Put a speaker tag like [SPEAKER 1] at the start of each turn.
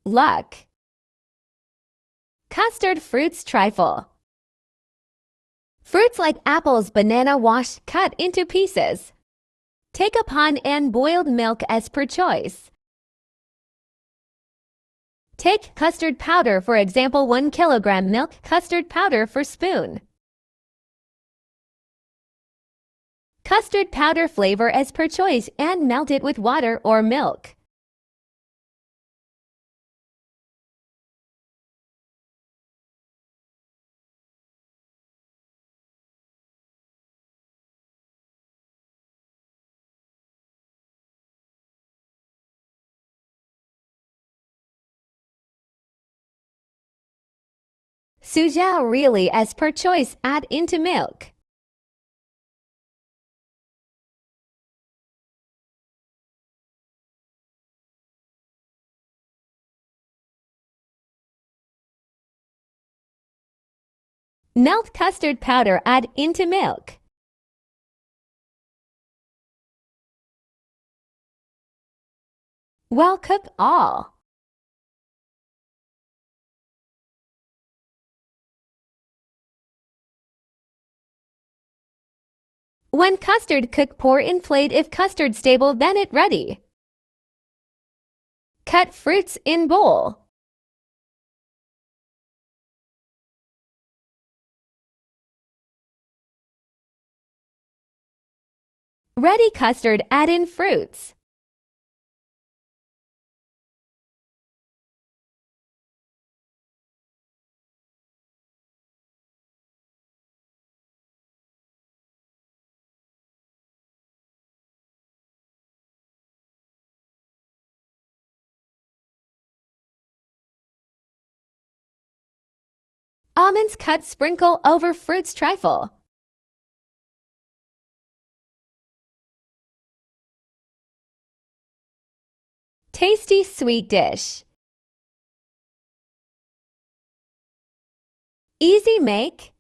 [SPEAKER 1] luck. Custard fruits trifle. Fruits like apples, banana wash, cut into pieces. Take a pond and boiled milk as per choice. Take custard powder, for example 1 kilogram milk custard powder for spoon. Custard powder flavor as per choice and melt it with water or milk. Sujao really as per choice, add into milk. Melt custard powder, add into milk. Well, cook all. When custard cook, pour in plate. If custard stable, then it ready. Cut fruits in bowl. Ready custard, add in fruits. Almonds cut, sprinkle over fruits trifle. Tasty sweet dish. Easy make.